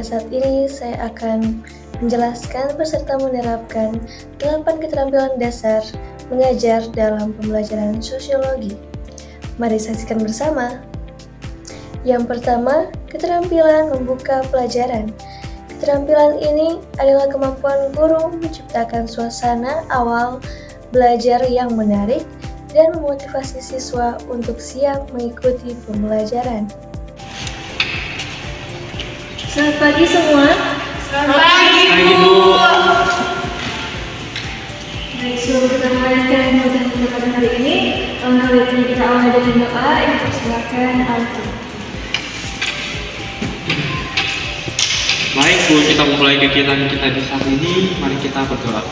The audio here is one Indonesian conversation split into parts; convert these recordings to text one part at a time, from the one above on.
saat ini saya akan menjelaskan beserta menerapkan 8 keterampilan dasar mengajar dalam pembelajaran sosiologi. Mari saksikan bersama. Yang pertama, keterampilan membuka pelajaran. Keterampilan ini adalah kemampuan guru menciptakan suasana awal belajar yang menarik dan memotivasi siswa untuk siap mengikuti pembelajaran. Selamat pagi semua. Selamat pagi, Bu. Baik, sebelum kita mulai pembelajaran kita pada hari ini, kita awali dengan doa. Ibu silakan Alfi. Baik, Bu, kita mulai kegiatan kita di saat ini. Mari kita berdoa.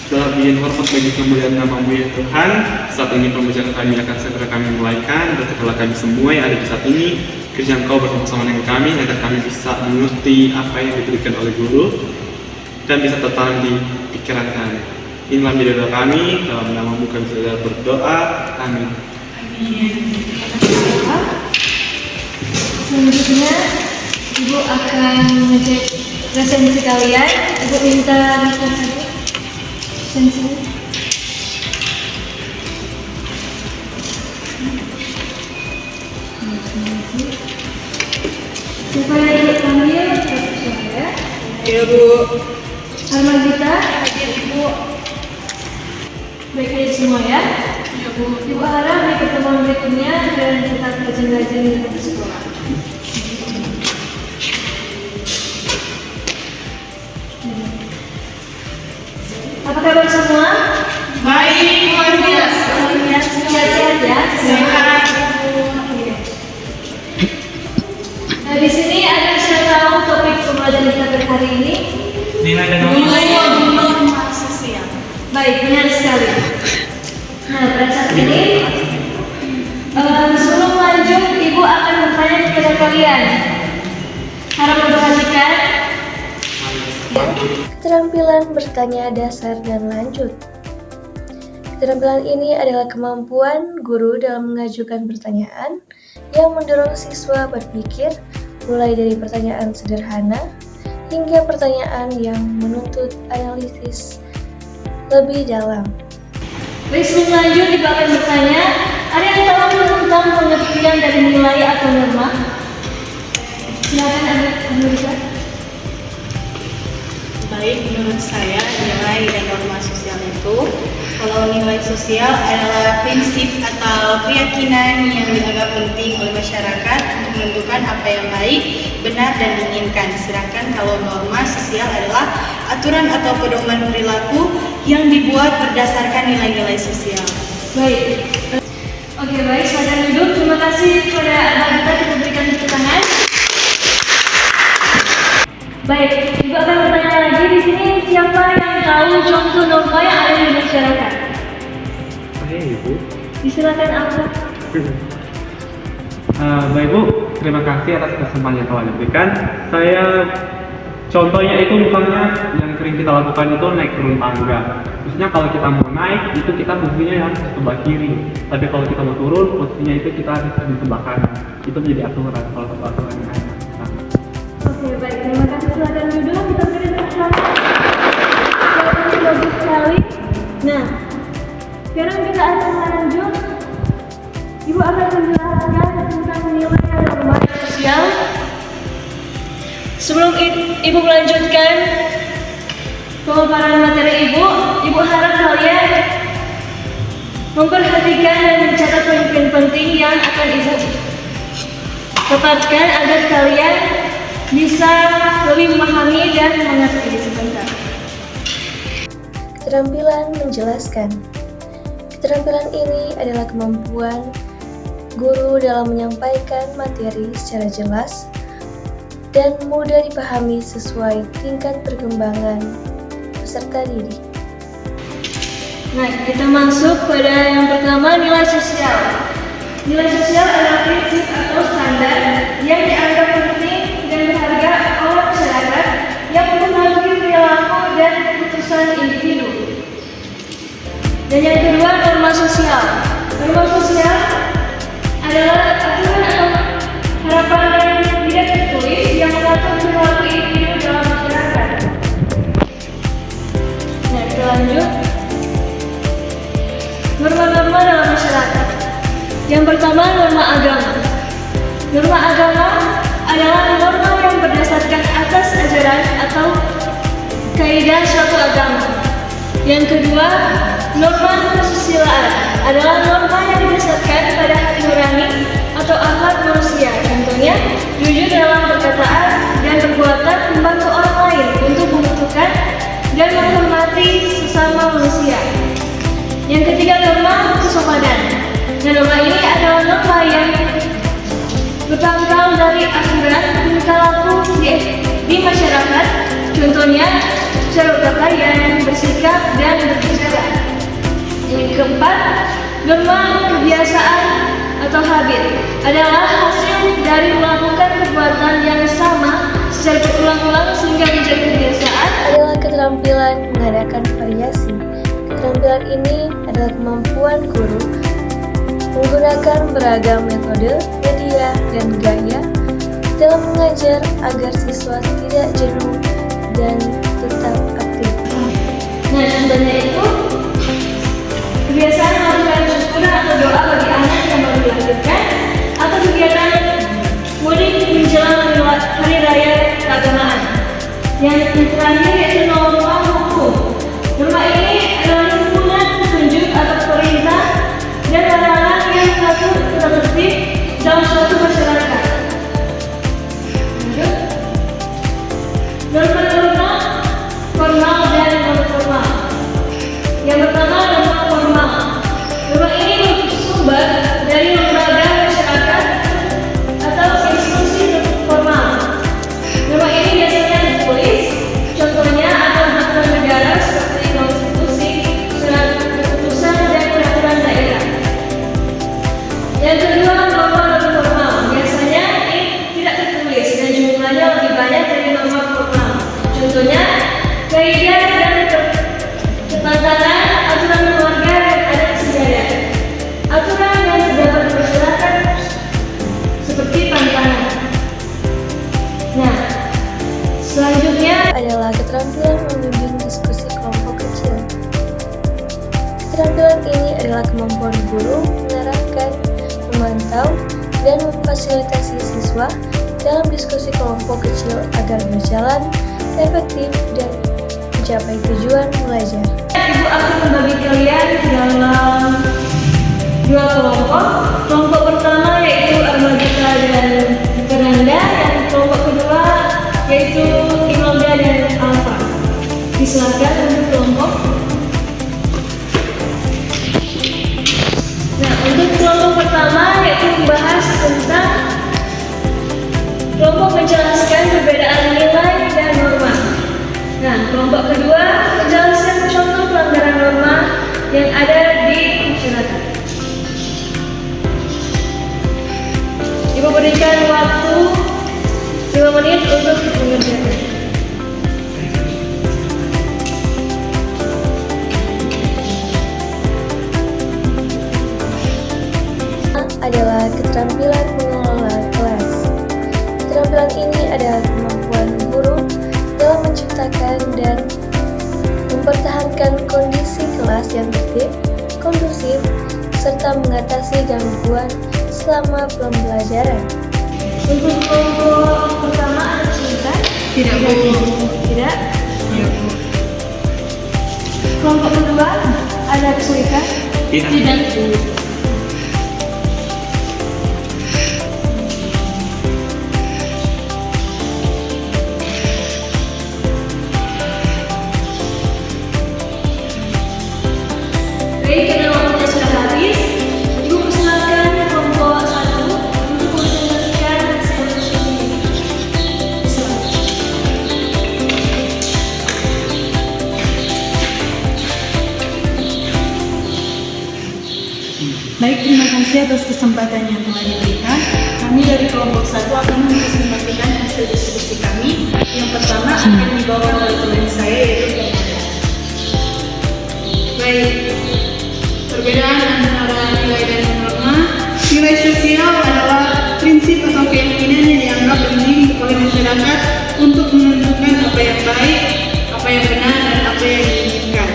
Dalam izin hormat bagi kemuliaan nama-Mu ya Tuhan, saat ini pembelajaran kami akan segera kami mulaikan. Berkatilah kami semua yang ada di saat ini, kiranya Engkau bersama dengan kami agar kami bisa mengerti apa yang diberikan oleh guru dan bisa tertanam di pikiran kami. Inilah doa kami, dalam nama-Mu kami segera berdoa. Amin. Selanjutnya, Ibu akan mengecek resensi kalian. Ibu minta resensi. Supaya Ibu panggil ya. Iya, Bu. Armagita, Hadir, Ibu. baik semua ya. Iya, Bu. Ibu harap di pertemuan berikutnya dan tetap rajin-rajin di sekolah. Apa kabar semua? Baik, luar biasa. Sehat-sehat ya. Sehat, Bu. Nah, di sini ada sudah tahu topik pembelajaran kita pada hari ini. Nilai dan Nilai norma sosial. Baik, benar sekali. Nah, pada saat ini sebelum lanjut, Ibu akan bertanya kepada kalian. Harap memperhatikan. Keterampilan bertanya dasar dan lanjut. Keterampilan ini adalah kemampuan guru dalam mengajukan pertanyaan yang mendorong siswa berpikir, mulai dari pertanyaan sederhana hingga pertanyaan yang menuntut analisis lebih dalam. Baik, sebelum lanjut, Ibu akan bertanya, ada yang tahu tentang pengertian dari nilai atau norma? Silakan Anda bisa. Baik, menurut saya nilai dan norma sosial itu, kalau nilai sosial adalah prinsip atau keyakinan yang dianggap penting oleh masyarakat untuk menentukan apa yang baik, benar, dan diinginkan. Sedangkan kalau norma sosial adalah aturan atau pedoman perilaku yang dibuat berdasarkan nilai-nilai sosial. Baik. Oke, baik, silakan duduk. Terima kasih kepada Armagita, kita berikan tepuk tangan. Baik, Ibu akan bertanya lagi di sini, siapa yang tahu contoh norma yang ada di masyarakat? Saya, Ibu. Disilakan Alfa. Baik, Bu, terima kasih atas kesempatan yang telah diberikan. Contohnya itu misalnya yang sering kita lakukan itu naik turun tangga. Maksudnya kalau kita mau naik, itu kita posisinya harus di sebelah kiri. Tapi kalau kita mau turun, posisinya itu kita harus di sebelah kanan. Itu menjadi aturan, salah satu aturan yang ada. Oke, baik, terima kasih. Silakan duduk, kita berikan tepuk tangan. Jawabannya bagus sekali. Nah, sekarang kita akan lanjut. Ibu akan menjelaskan tentang nilai dan norma sosial. Sebelum Ibu melanjutkan pemaparan materi Ibu harap kalian memperhatikan dan mencatat poin-poin penting yang akan Ibu dapatkan agar kalian bisa lebih memahami dan mengerti sebentar. Keterampilan menjelaskan. Keterampilan ini adalah kemampuan guru dalam menyampaikan materi secara jelas dan mudah dipahami sesuai tingkat perkembangan peserta didik. Nah, kita masuk pada yang pertama, nilai sosial. Nilai sosial adalah prinsip atau standar yang dianggap penting dan berharga oleh masyarakat yang mempengaruhi perilaku dan keputusan individu. Dan yang kedua, norma sosial. Norma sosial adalah aturan atau harapan yang tidak tertulis yang mengatur perilaku lanjut, norma-norma dalam masyarakat. Yang pertama, norma agama. Norma agama adalah norma yang berdasarkan atas ajaran atau kaidah suatu agama. Yang kedua, norma kesusilaan adalah norma yang didasarkan pada hati nurani atau akhlak manusia. Contohnya, jujur dalam perkataan dan perbuatan, membantu orang lain untuk membutuhkan dan menghormati sesama manusia. Yang ketiga, norma kesopanan. Nah, norma ini adalah norma yang bertanggal dari aturan tingkah laku di masyarakat. Contohnya, cara berpakaian, bersikap, dan berbicara. Yang keempat, norma kebiasaan atau habit adalah hasil dari melakukan perbuatan yang sama secara berulang-ulang sehingga menjadi kebiasaan. Adalah keterampilan mengadakan variasi. Keterampilan ini adalah kemampuan guru menggunakan beragam metode, media, dan gaya dalam mengajar agar siswa tidak jenuh dan tetap aktif. Nah, contohnya itu kebiasaan melakukan syukuran atau doa bagi anak yang baru dilahirkan, atau kegiatan mudik menjelang hari raya keagamaan. Yang terakhir yaitu norma hukum. Norma ini adalah himpunan petunjuk atau perintah dan larangan yang mengatur tata tertib dalam suatu masyarakat. Norma-norma formal dan non-formal. Yang pertama, norma formal. Norma ini bersumber dari lembaga masyarakat atau institusi formal. Norma ini biasanya ditulis, contohnya atau peraturan negara seperti konstitusi, surat keputusan, dan peraturan daerah. Yang kedua, norma non-formal. Biasanya ini tidak tertulis dan jumlahnya lebih banyak dari norma formal. Contohnya, kaidah dan ketentuan, aturan keluarga dan adat istiadat, aturan yang terdapat di masyarakat seperti pantangan. Nah, selanjutnya adalah keterampilan membimbing diskusi kelompok kecil. Keterampilan ini adalah kemampuan guru mengarahkan, memantau, dan memfasilitasi siswa dalam diskusi kelompok kecil agar berjalan efektif dan mencapai tujuan belajar. Ibu akan membagi kalian dalam dua kelompok. Kelompok pertama yaitu Armadita dan Fernanda, dan kelompok kedua yaitu Imelda dan Alfa. Disilakan untuk kelompok. Nah, untuk kelompok pertama yaitu membahas tentang kelompok menjelaskan perbedaan nilai dan norma. Nah, kelompok kedua menjelaskan contoh pelanggaran norma yang ada di masyarakat. Ibu berikan waktu 5 menit untuk mengerjakan. Adalah keterampilan mengelola kelas. Keterampilan ini adalah kemampuan guru dalam menciptakan dan mempertahankan kondisi kelas yang tertib, kondusif, serta mengatasi gangguan selama pembelajaran. Untuk kelompok pertama ada kesulitan? Tidak, Bu. Tidak? Iya, Bu. Kelompok kedua ada kesulitan? Tidak. Bu. Baik, karena waktunya sudah habis, Ibu persilakan kelompok 1 untuk menjelaskan hasil ini. Silakan. Baik, terima kasih atas kesempatan yang telah diberikan. Kami dari kelompok 1 akan mempresentasikan hasil diskusi kami. Yang pertama akan dibawa oleh teman saya, yaitu Fernanda. Baik, perbedaan antara nilai dan norma. Nilai sosial adalah prinsip atau keyakinan yang dianggap penting oleh masyarakat untuk menentukan apa yang baik, apa yang benar, dan apa yang diinginkan.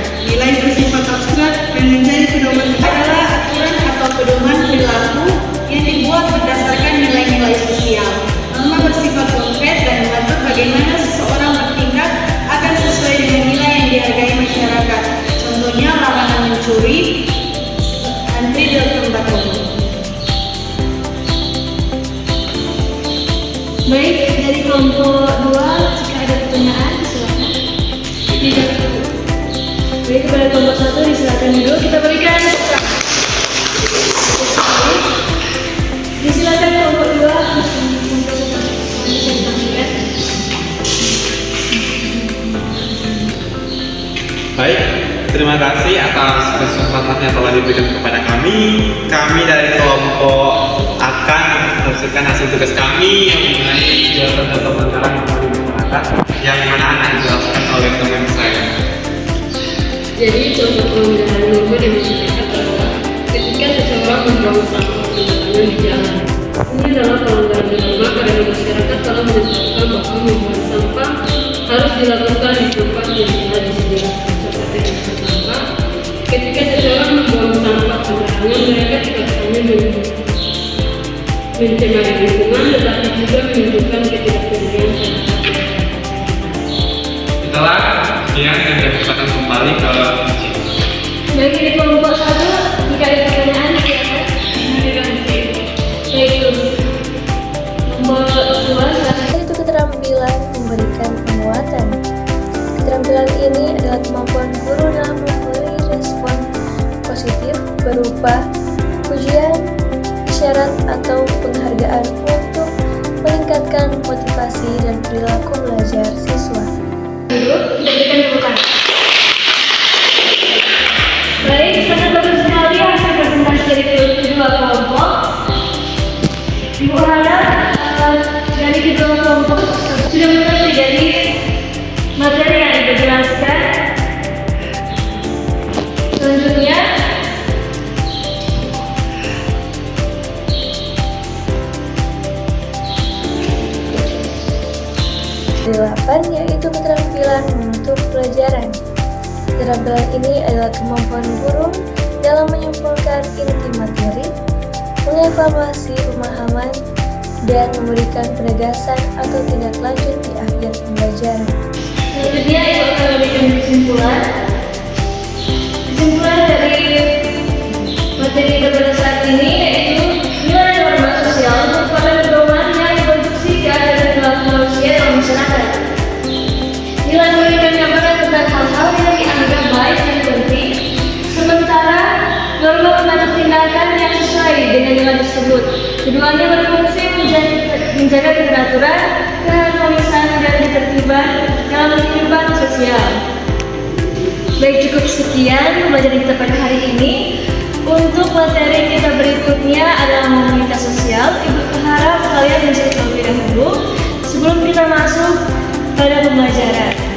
atas kesempatan yang telah diberikan kepada kami. Kami dari kelompok akan meneruskan hasil tugas kami yang mengenai kegiatan atau pelajaran di masyarakat yang mana akan dijelaskan oleh teman saya. Jadi contoh pelanggaran norma di masyarakat adalah ketika seseorang membuang sampah sembarangan di jalan. Ini adalah pelanggaran norma karena masyarakat telah menetapkan bahwa membuang sampah harus dilakukan di tempat yang telah disediakan. Seperti yang pertama, ketika seseorang membuang sampah sembarangan, mereka tidak hanya mencemari lingkungan, tetapi juga menunjukkan ketidakpedulian terhadap. Setelah sekian dan kesempatan kembali ke Bagi di kelompok 1, jika ada pertanyaan, silakan. Baik, kelompok 2, Yaitu keterampilan memberikan penguatan. Keterampilan ini adalah kemampuan guru dalam memberi respon positif berupa pujian, isyarat, atau penghargaan untuk meningkatkan motivasi dan perilaku belajar siswa. dulu kita berikan tepukan. Baik, sangat bagus sekali hasil presentasi dari kedua kelompok. Ibu harap dari kedua kelompok sudah mengerti dari materi yang Ibu jelaskan. Selanjutnya, Delapan, yaitu keterampilan menutur pelajaran. Keterampilan ini adalah kemampuan guru dalam menyimpulkan inti materi, mengevaluasi pemahaman, dan memberikan penegasan atau tindak lanjut di akhir pembelajaran. selanjutnya Ibu akan memberikan kesimpulan. Kesimpulan dari materi kita pada saat ini yaitu nilai norma sosial merupakan pedoman yang membentuk sikap dan perilaku manusia dalam masyarakat. Nilai memberikan gambaran tentang hal-hal yang dianggap baik dan penting, sementara norma mengatur tindakan yang sesuai dengan nilai tersebut. Keduanya berfungsi menjaga keteraturan, keharmonisan, dan ketertiban dalam kehidupan sosial. Baik, cukup sekian pembelajaran kita pada hari ini. Untuk materi kita berikutnya adalah mobilitas sosial. Ibu berharap kalian mencari terlebih dahulu sebelum kita masuk pada pembelajaran.